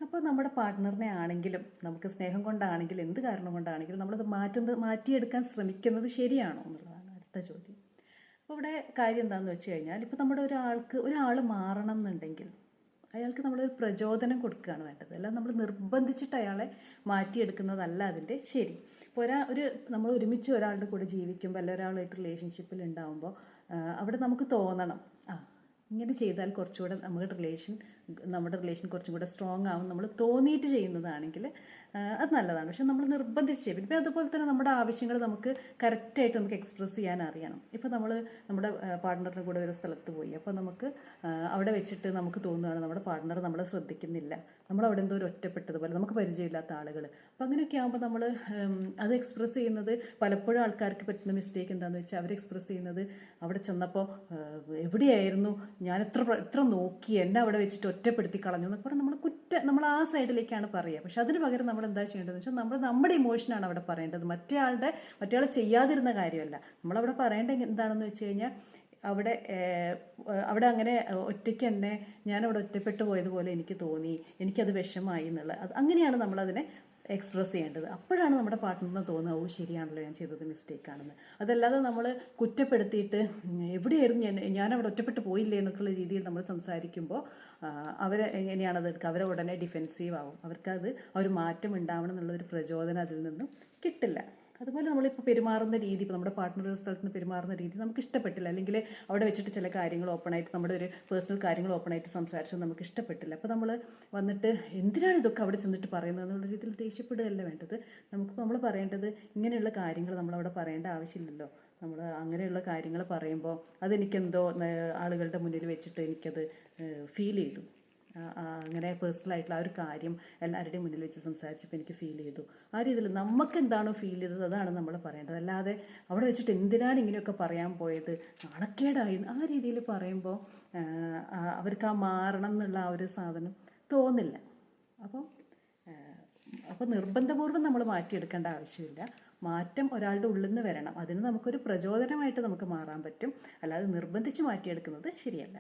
അപ്പോൾ നമ്മുടെ പാർട്ട്ണറിനെ ആണെങ്കിലും നമുക്ക് സ്നേഹം കൊണ്ടാണെങ്കിലും എന്ത് കാരണം കൊണ്ടാണെങ്കിലും നമ്മളത് മാറ്റിയെടുക്കാൻ ശ്രമിക്കുന്നത് ശരിയാണോ എന്നുള്ളതാണ് അടുത്ത ചോദ്യം. അപ്പോൾ ഇവിടെ കാര്യം എന്താണെന്ന് വെച്ച് കഴിഞ്ഞാൽ, ഇപ്പോൾ നമ്മുടെ ഒരാൾ മാറണം എന്നുണ്ടെങ്കിൽ അയാൾക്ക് നമ്മളൊരു പ്രചോദനം കൊടുക്കുകയാണ് വേണ്ടത്, അല്ലാതെ നമ്മൾ നിർബന്ധിച്ചിട്ട് അയാളെ മാറ്റിയെടുക്കുന്നതല്ല അതിൻ്റെ ശരി. ഇപ്പോൾ നമ്മൾ ഒരുമിച്ച് ഒരാളുടെ കൂടെ ജീവിക്കുമ്പോൾ അല്ല ഒരാളായിട്ട് റിലേഷൻഷിപ്പിൽ ഉണ്ടാകുമ്പോൾ അവിടെ നമുക്ക് തോന്നണം, ഇങ്ങനെ ചെയ്താൽ കുറച്ചുകൂടെ നമ്മുടെ റിലേഷൻ കുറച്ചും കൂടെ സ്ട്രോങ് ആവും നമ്മൾ തോന്നിയിട്ട് ചെയ്യുന്നതാണെങ്കിൽ അത് നല്ലതാണ്. പക്ഷെ നമ്മൾ നിർബന്ധിച്ച് ചെയ്യും. ഇപ്പം അതുപോലെ തന്നെ നമ്മുടെ ആവശ്യങ്ങൾ നമുക്ക് കറക്റ്റായിട്ട് നമുക്ക് എക്സ്പ്രസ് ചെയ്യാൻ അറിയണം. ഇപ്പോൾ നമ്മുടെ പാർട്ട്ണറിൻ്റെ കൂടെ ഒരു സ്ഥലത്ത് പോയി, അപ്പോൾ നമുക്ക് അവിടെ വെച്ചിട്ട് നമുക്ക് തോന്നുകയാണ് നമ്മുടെ പാർട്ട്ണർ നമ്മളെ ശ്രദ്ധിക്കുന്നില്ല, നമ്മളവിടെ എന്തോ ഒരു ഒറ്റപ്പെട്ടതുപോലെ, നമുക്ക് പരിചയമില്ലാത്ത ആളുകൾ. അപ്പം അങ്ങനെയൊക്കെ ആകുമ്പോൾ നമ്മൾ അത് എക്സ്പ്രസ് ചെയ്യുന്നത് പലപ്പോഴും ആൾക്കാർക്ക് പറ്റുന്ന മിസ്റ്റേക്ക് എന്താണെന്ന് വെച്ചാൽ, അവർ എക്സ്പ്രസ് ചെയ്യുന്നത് അവിടെ ചെന്നപ്പോൾ എവിടെയായിരുന്നു ഞാൻ എത്ര നോക്കി, എന്നെ അവിടെ വെച്ചിട്ട് ഒറ്റപ്പെടുത്തി കളഞ്ഞു എന്നൊക്കെ പറഞ്ഞാൽ നമ്മൾ ആ സൈഡിലേക്കാണ് പറയുക. പക്ഷെ അതിന് പകരം നമ്മൾ എന്താ ചെയ്യേണ്ടതെന്ന് വെച്ചാൽ നമ്മുടെ ഇമോഷനാണ് അവിടെ പറയേണ്ടത്, മറ്റേയാൾ ചെയ്യാതിരുന്ന കാര്യമല്ല. നമ്മളവിടെ പറയേണ്ടത് എന്താണെന്ന് വെച്ച് കഴിഞ്ഞാൽ, അവിടെ അങ്ങനെ ഒറ്റയ്ക്ക് തന്നെ ഞാനവിടെ ഒറ്റപ്പെട്ടു പോയതുപോലെ എനിക്ക് തോന്നി, എനിക്കത് വിഷമായി എന്നുള്ളത് അങ്ങനെയാണ് നമ്മളതിനെ എക്സ്പ്രസ് ചെയ്യേണ്ടത്. അപ്പോഴാണ് നമ്മുടെ പാർട്ട്ണറിന് തോന്നുക, ഓ ശരിയാണല്ലോ ഞാൻ ചെയ്തത് മിസ്റ്റേക്കാണെന്ന്. അതല്ലാതെ നമ്മൾ കുറ്റപ്പെടുത്തിയിട്ട് എവിടെയായിരുന്നു ഞാനവിടെ ഒറ്റപ്പെട്ട് പോയില്ലേ എന്നൊക്കെയുള്ള രീതിയിൽ നമ്മൾ സംസാരിക്കുമ്പോൾ എങ്ങനെയാണത് എടുക്കുക, അവരെ ഉടനെ ഡിഫെൻസീവ് ആവും. അവർക്കത് ഒരു മാറ്റം ഉണ്ടാവണം എന്നുള്ളൊരു പ്രചോദനം അതിൽ നിന്നും കിട്ടില്ല. അതുപോലെ നമ്മളിപ്പോൾ പെരുമാറുന്ന രീതി, ഇപ്പോൾ നമ്മുടെ പാർട്ട്ണർ ഒരു സ്ഥലത്ത് നിന്ന് പെരുമാറുന്ന രീതി നമുക്ക് ഇഷ്ടപ്പെട്ടില്ല, അല്ലെങ്കിൽ അവിടെ വെച്ചിട്ട് ചില കാര്യങ്ങൾ ഓപ്പണായിട്ട് നമ്മുടെ ഒരു പേഴ്സണൽ കാര്യങ്ങൾ ഓപ്പണായിട്ട് സംസാരിച്ചത് നമുക്ക് ഇഷ്ടപ്പെട്ടില്ല. അപ്പോൾ നമ്മൾ വന്നിട്ട് എന്തിനാണ് ഇതൊക്കെ അവിടെ ചെന്നിട്ട് പറയുന്നത് എന്നുള്ള രീതിയിൽ ദേഷ്യപ്പെടുകയല്ല വേണ്ടത്. നമ്മൾ പറയേണ്ടത് ഇങ്ങനെയുള്ള കാര്യങ്ങൾ നമ്മളവിടെ പറയേണ്ട ആവശ്യമില്ലല്ലോ. നമ്മൾ അങ്ങനെയുള്ള കാര്യങ്ങൾ പറയുമ്പോൾ അതെനിക്കെന്തോ ആളുകളുടെ മുന്നിൽ വെച്ചിട്ട് എനിക്കത് ഫീൽ ചെയ്തു, അങ്ങനെ പേഴ്സണലായിട്ടുള്ള ആ ഒരു കാര്യം എല്ലാവരുടെയും മുന്നിൽ വെച്ച് സംസാരിച്ചപ്പോൾ എനിക്ക് ഫീൽ ചെയ്തു. ആ രീതിയിൽ നമുക്ക് എന്താണോ ഫീൽ ചെയ്തത് അതാണ് നമ്മൾ പറയേണ്ടത്. അല്ലാതെ അവിടെ വെച്ചിട്ട് എന്തിനാണ് ഇങ്ങനെയൊക്കെ പറയാൻ പോയത്, നാണക്കേടായി, ആ രീതിയിൽ പറയുമ്പോൾ അവർക്ക് ആ മാറണം എന്നുള്ള ആ ഒരു സാധനം തോന്നില്ല. അപ്പോൾ നിർബന്ധപൂർവ്വം നമ്മൾ മാറ്റിയെടുക്കേണ്ട ആവശ്യമില്ല. മാറ്റം ഒരാളുടെ ഉള്ളിൽ നിന്ന് വരണം. അതിന് നമുക്കൊരു പ്രചോദനമായിട്ട് നമുക്ക് മാറാൻ പറ്റും, അല്ലാതെ നിർബന്ധിച്ച് മാറ്റിയെടുക്കുന്നത് ശരിയല്ല.